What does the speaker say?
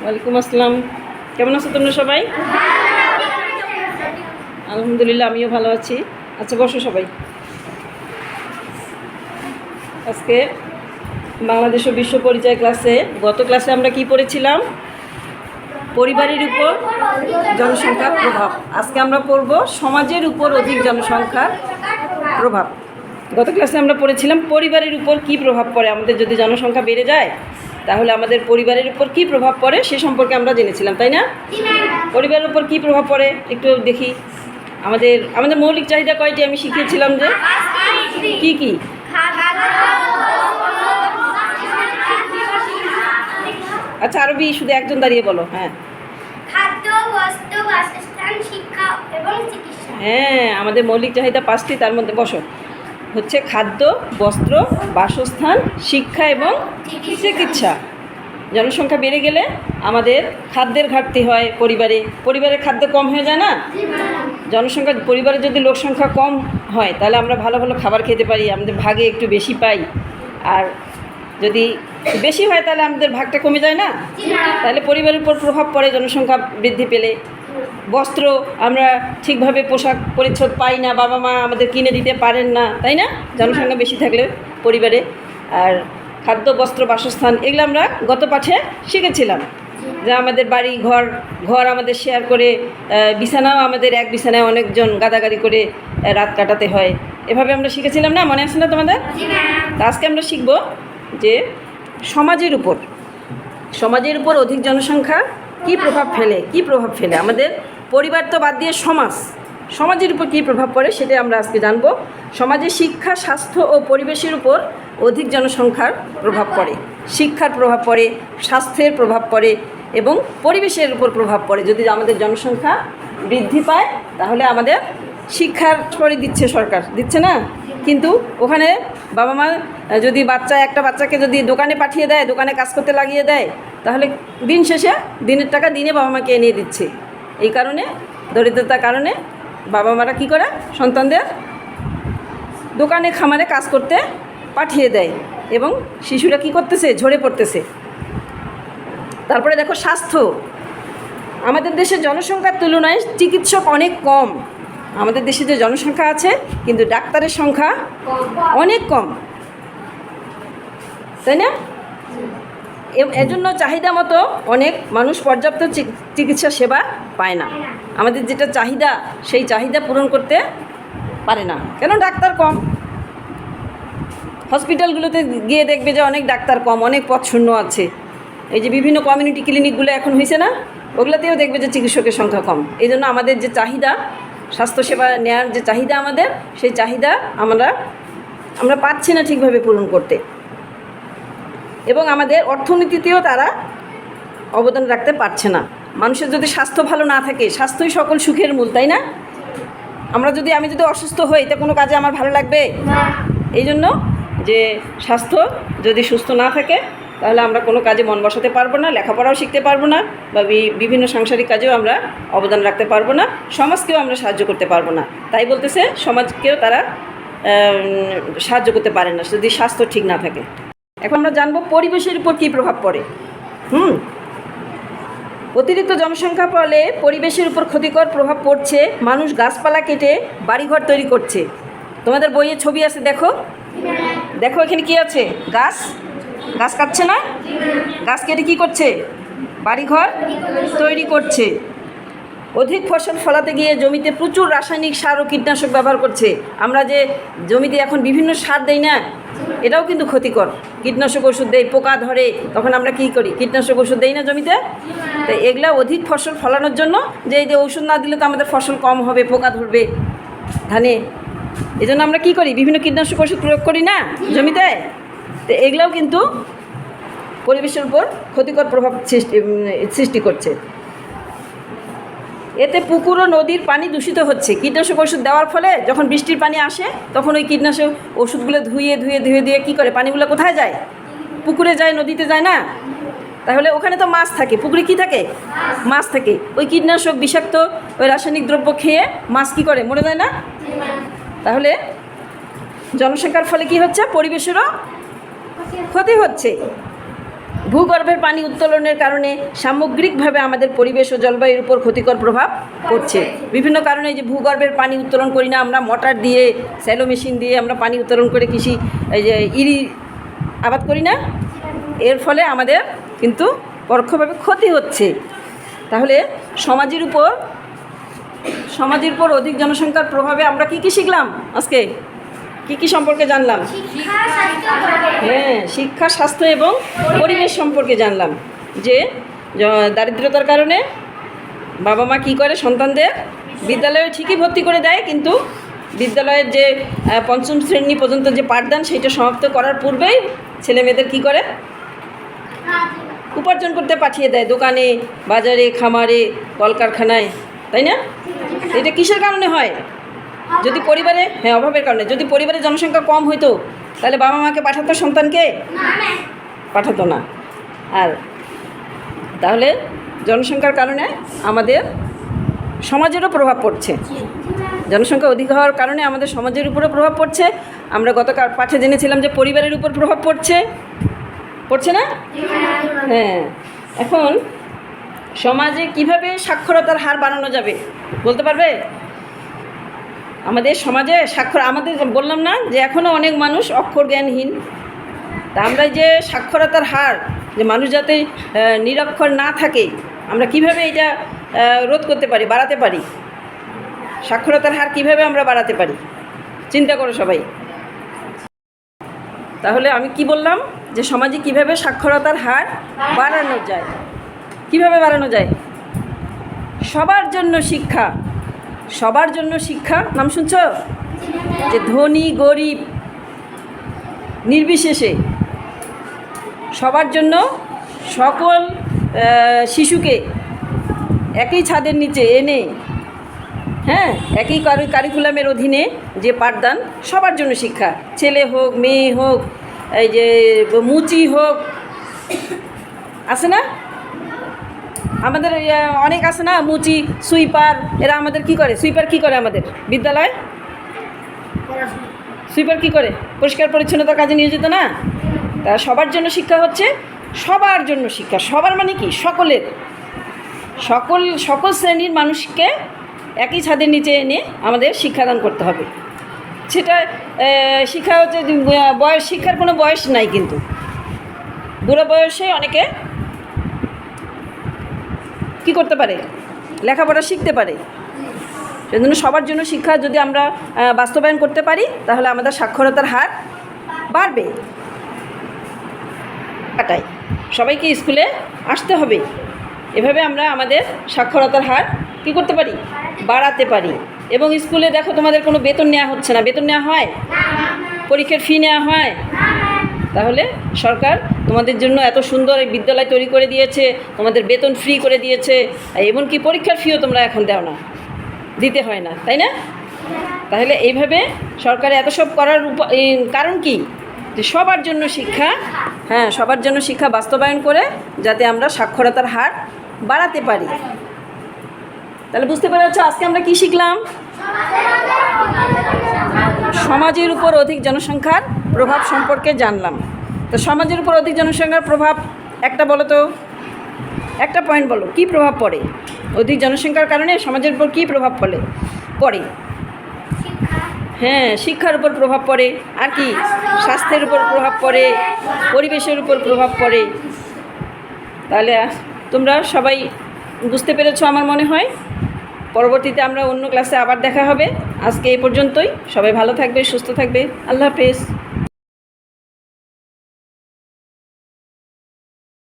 ওয়ালাইকুম আসসালাম। কেমন আছো তোমরা সবাই? আলহামদুলিল্লাহ, আমিও ভালো আছি। আচ্ছা, বসো সবাই। আজকে বাংলাদেশ ও বিশ্ব পরিচয় ক্লাসে গত ক্লাসে আমরা কি পড়েছিলাম? পরিবারের উপর জনসংখ্যার প্রভাব। আজকে আমরা পড়ব সমাজের উপর অধিক জনসংখ্যার প্রভাব। গত ক্লাসে আমরা পড়েছিলাম পরিবারের উপর কি প্রভাব পড়ে। আমাদের যদি জনসংখ্যা বেড়ে যায় তাহলে আমাদের পরিবারের উপর কি প্রভাব পড়ে সে সম্পর্কে আমরা জেনেছিলাম, তাই না? পরিবারের উপর কি প্রভাব পড়ে একটু দেখি। আমাদের মৌলিক চাহিদা কয়টি আমি শিখিয়েছিলাম যে কি কি? আচ্ছা, আরবি শুধু একজন দাঁড়িয়ে বলো। হ্যাঁ, খাদ্য, বস্ত্র, বাসস্থান, শিক্ষা এবং চিকিৎসা। হ্যাঁ, আমাদের মৌলিক চাহিদা 5টি, তার মধ্যে বসো হচ্ছে খাদ্য, বস্ত্র, বাসস্থান, শিক্ষা এবং চিকিৎসা। জনসংখ্যা বেড়ে গেলে আমাদের খাদ্যের ঘাটতি হয়। পরিবারের খাদ্য কম হয়ে যায় না? পরিবারে যদি লোক সংখ্যা কম হয় তাহলে আমরা ভালো ভালো খাবার খেতে পারি, আমাদের ভাগে একটু বেশি পাই। আর যদি বেশি হয় তাহলে আমাদের ভাগটা কমে যায় না? তাহলে পরিবারের উপর প্রভাব পড়ে জনসংখ্যা বৃদ্ধি পেলে। বস্ত্র, আমরা ঠিকভাবে পোশাক পরিচ্ছদ পাই না, বাবা মা আমাদের কিনে দিতে পারেন না, তাই না? জনসংখ্যা বেশি থাকলে পরিবারে। আর খাদ্য, বস্ত্র, বাসস্থান, এগুলো আমরা গত পাঠে শিখেছিলাম যে আমাদের বাড়ি ঘর আমাদের শেয়ার করে, বিছানাও আমাদের এক বিছানায় অনেকজন গাদাগাদি করে রাত কাটাতে হয়। এভাবে আমরা শিখেছিলাম না? মনে আছে না তোমাদের? তা আজকে আমরা শিখব যে সমাজের উপর অধিক জনসংখ্যা কি প্রভাব ফেলে। আমাদের পরিবার তো বাদ দিয়ে সমাজের উপর কী প্রভাব পড়ে সেটা আমরা আজকে জানব। সমাজে শিক্ষা, স্বাস্থ্য ও পরিবেশের উপর অধিক জনসংখ্যার প্রভাব পড়ে। শিক্ষার প্রভাব পড়ে, স্বাস্থ্যের প্রভাব পড়ে এবং পরিবেশের উপর প্রভাব পড়ে। যদি আমাদের জনসংখ্যা বৃদ্ধি পায় তাহলে আমাদের শিক্ষার পরে দিচ্ছে সরকার, দিচ্ছে না? কিন্তু ওখানে বাবা মা যদি একটা বাচ্চাকে যদি দোকানে পাঠিয়ে দেয়, দোকানে কাজ করতে লাগিয়ে দেয়, তাহলে দিন শেষে দিনের টাকা দিনে বাবা মাকে এনে দিচ্ছে। এই কারণে, দরিদ্রতার কারণে বাবা মারা কী করে, সন্তানদের দোকানে খামারে কাজ করতে পাঠিয়ে দেয় এবং শিশুরা কি করতেছে, ঝরে পড়তেছে। তারপরে দেখো স্বাস্থ্য। আমাদের দেশের জনসংখ্যার তুলনায় চিকিৎসক অনেক কম। আমাদের দেশে যে জনসংখ্যা আছে কিন্তু ডাক্তারের সংখ্যা অনেক কম, তাই না? এজন্য চাহিদা মতো অনেক মানুষ পর্যাপ্ত চিকিৎসা সেবা পায় না। আমাদের যেটা চাহিদা সেই চাহিদা পূরণ করতে পারে না, কেন? ডাক্তার কম। হসপিটালগুলোতে গিয়ে দেখবে যে অনেক ডাক্তার কম, অনেক পদ শূন্য আছে। এই যে বিভিন্ন কমিউনিটি ক্লিনিকগুলো এখন হয়েছে না, ওগুলোতেও দেখবে যে চিকিৎসকের সংখ্যা কম। এই জন্য আমাদের যে চাহিদা, স্বাস্থ্যসেবা নেওয়ার যে চাহিদা আমাদের, সেই চাহিদা আমরা পাচ্ছি না ঠিকভাবে পূরণ করতে। এবং আমাদের অর্থনীতিতেও তারা অবদান রাখতে পারছে না। মানুষের যদি স্বাস্থ্য ভালো না থাকে, স্বাস্থ্যই সকল সুখের মূল, তাই না? আমি যদি অসুস্থ হই তা কোনো কাজে আমার ভালো লাগবে? এই জন্য যে স্বাস্থ্য যদি সুস্থ না থাকে তাহলে আমরা কোনো কাজে মন বসাতে পারবো না, লেখাপড়াও শিখতে পারবো না, বা বিভিন্ন সাংসারিক কাজেও আমরা অবদান রাখতে পারবো না, সমাজকেও আমরা সাহায্য করতে পারবো না। তাই বলতেছে সমাজকেও তারা সাহায্য করতে পারে না যদি স্বাস্থ্য ঠিক না থাকে। এখন আমরা জানবো পরিবেশের উপর কী প্রভাব পড়ে। অতিরিক্ত জনসংখ্যা ফলে পরিবেশের উপর ক্ষতিকর প্রভাব পড়ছে। মানুষ গাছপালা কেটে বাড়িঘর তৈরি করছে। তোমাদের বইয়ে ছবি আছে, দেখো এখানে কি আছে? গাছ কাটছে না? গাছ কেটে কী করছে? বাড়িঘর তৈরি করছে। অধিক ফসল ফলাতে গিয়ে জমিতে প্রচুর রাসায়নিক সার ও কীটনাশক ব্যবহার করছে। আমরা যে জমিতে এখন বিভিন্ন সার দেই না, এটাও কিন্তু ক্ষতিকর। কীটনাশক ওষুধ দেই, পোকা ধরে, তখন আমরা কী করি? কীটনাশক ওষুধ দেই না জমিতে? তো এগুলা অধিক ফসল ফলানোর জন্য, যে ওষুধ না দিলে তো আমাদের ফসল কম হবে, পোকা ধরবে ধানে। এই জন্য আমরা কী করি? বিভিন্ন কীটনাশক ওষুধ প্রয়োগ করি না জমিতে? তো এগুলাও কিন্তু পরিবেশের উপর ক্ষতিকর প্রভাব সৃষ্টি করছে। এতে পুকুর ও নদীর পানি দূষিত হচ্ছে। কীটনাশক ওষুধ দেওয়ার ফলে যখন বৃষ্টির পানি আসে তখন ওই কীটনাশক ওষুধগুলো ধুয়ে কি করে? পানিগুলো কোথায় যায়? পুকুরে যায়, নদীতে যায় না? তাহলে ওখানে তো মাছ থাকে, পুকুরে কি থাকে? মাছ থাকে। ওই কীটনাশক বিষাক্ত ওই রাসায়নিক দ্রব্য খেয়ে মাছ কী করে? মরে যায় না? তাহলে জনসংখ্যার ফলে কি হচ্ছে? পরিবেশেরও ক্ষতি হচ্ছে। ভূগর্ভের পানি উত্তোলনের কারণে সামগ্রিকভাবে আমাদের পরিবেশ ও জলবায়ুর উপর ক্ষতিকর প্রভাব পড়ছে। বিভিন্ন কারণে যে ভূগর্ভের পানি উত্তোলন করি না আমরা, মোটর দিয়ে, স্যালো মেশিন দিয়ে আমরা পানি উত্তোলন করে কৃষি এই যে আবাদ করি না, এর ফলে আমাদের কিন্তু পরোক্ষভাবে ক্ষতি হচ্ছে। তাহলে সমাজের উপর অধিক জনসংখ্যার প্রভাবে আমরা কি শিখলাম আজকে? কি সম্পর্কে জানলাম? শিক্ষা, স্বাস্থ্য, হ্যাঁ, শিক্ষা, স্বাস্থ্য এবং পরিবেশ সম্পর্কে জানলাম যে দারিদ্রতার কারণে বাবা মা কী করে, সন্তানদের বিদ্যালয়ে ঠিকই ভর্তি করে দেয়, কিন্তু বিদ্যালয়ের যে পঞ্চম শ্রেণী পর্যন্ত যে পাঠদান সেটা সমাপ্ত করার পূর্বেই ছেলে মেয়েদের কী করে, উপার্জন করতে পাঠিয়ে দেয় দোকানে, বাজারে, খামারে, কলকারখানায়, তাই না? এটা কিসের কারণে হয়? যদি পরিবারে, হ্যাঁ, অভাবের কারণে। যদি পরিবারে জনসংখ্যা কম হইতো তাহলে বাবা মাকে পাঠাতো সন্তানকে? পাঠাতো না। আর তাহলে জনসংখ্যার কারণে আমাদের সমাজেরও প্রভাব পড়ছে। জনসংখ্যা অধিক হওয়ার কারণে আমাদের সমাজের উপরও প্রভাব পড়ছে। আমরা গত পাঠে জেনেছিলাম যে পরিবারের উপর প্রভাব পড়ছে না? হ্যাঁ। এখন সমাজে কিভাবে সাক্ষরতার হার বাড়ানো যাবে বলতে পারবে? আমাদের সমাজে আমাদের বললাম না যে এখনও অনেক মানুষ অক্ষর জ্ঞানহীন। তা আমরা যে সাক্ষরতার হার, যে মানুষ যাতে নিরক্ষর না থাকে, আমরা কিভাবে এটা রোধ করতে পারি, বাড়াতে পারি? সাক্ষরতার হার কিভাবে আমরা বাড়াতে পারি চিন্তা করো সবাই। তাহলে আমি কি বললাম যে সমাজে কিভাবে সাক্ষরতার হার বাড়ানো যায়? কিভাবে বাড়ানো যায়? সবার জন্য শিক্ষা, সবার জন্য শিক্ষা, নাম শুনছ? যে ধনী গরিব নির্বিশেষে সবার জন্য সকল শিশুকে একই ছাদের নিচে এনে, হ্যাঁ, একই কারিকুলামের অধীনে যে পাঠদান, সবার জন্য শিক্ষা, ছেলে হোক, মেয়ে হোক, এই যে মুচি হোক, আছে না আমাদের অনেক আছে না, মুচি, সুইপার, এরা আমাদের কি করে? সুইপার কি করে আমাদের বিদ্যালয়? সুইপার কি করে? পরিষ্কার পরিচ্ছন্নতার কাজে নিয়োজিত না? তা সবার জন্য শিক্ষা হচ্ছে সবার জন্য শিক্ষা। সবার মানে কি? সকলের, সকল শ্রেণীর মানুষকে একই ছাদের নিচে এনে আমাদের শিক্ষাদান করতে হবে। সেটা শিক্ষা হচ্ছে বয়স, শিক্ষার কোনো বয়স নাই, কিন্তু বুড়ো বয়সে অনেকে কি করতে পারে? লেখাপড়া শিখতে পারে। সেজন্য সবার জন্য শিক্ষা যদি আমরা বাস্তবায়ন করতে পারি তাহলে আমাদের সাক্ষরতার হার বাড়বে। সবাইকে স্কুলে আসতে হবে। এভাবে আমরা আমাদের সাক্ষরতার হার কী করতে পারি? বাড়াতে পারি। এবং স্কুলে দেখো তোমাদের কোনো বেতন নেওয়া হচ্ছে না। বেতন নেওয়া হয়? পরীক্ষার ফি নেওয়া হয়? তাহলে সরকার তোমাদের জন্য এত সুন্দর এই বিদ্যালয় তৈরি করে দিয়েছে, তোমাদের বেতন ফ্রি করে দিয়েছে, এমনকি পরীক্ষার ফিও তোমরা এখন দাও না, দিতে হয় না, তাই না? তাহলে এইভাবে সরকার এত সব করার কারণ কি? যে সবার জন্য শিক্ষা, হ্যাঁ, সবার জন্য শিক্ষা বাস্তবায়ন করে যাতে আমরা সাক্ষরতার হার বাড়াতে পারি। তাহলে বুঝতে পেরেছ আজকে আমরা কি শিখলাম? সমাজের উপর অধিক জনসংখ্যার প্রভাব সম্পর্কে জানলাম। তো সমাজের উপর অধিক জনসংখ্যার প্রভাব একটা বলো তো, একটা পয়েন্ট বলো, কি প্রভাব পড়ে? অধিক জনসংখ্যার কারণে সমাজের উপর কী প্রভাব পড়ে? হ্যাঁ, শিক্ষার উপর প্রভাব পড়ে। আর কি? স্বাস্থ্যের উপর প্রভাব পড়ে, পরিবেশের উপর প্রভাব পড়ে। তাহলে তোমরা সবাই বুঝতে পেরেছো আমার মনে হয়। পরবর্তীতে আমরা অন্য ক্লাসে আবার দেখা হবে। আজকে এই পর্যন্তই। সবাই ভালো থাকবে, সুস্থ থাকবে। আল্লাহ হাফেজ।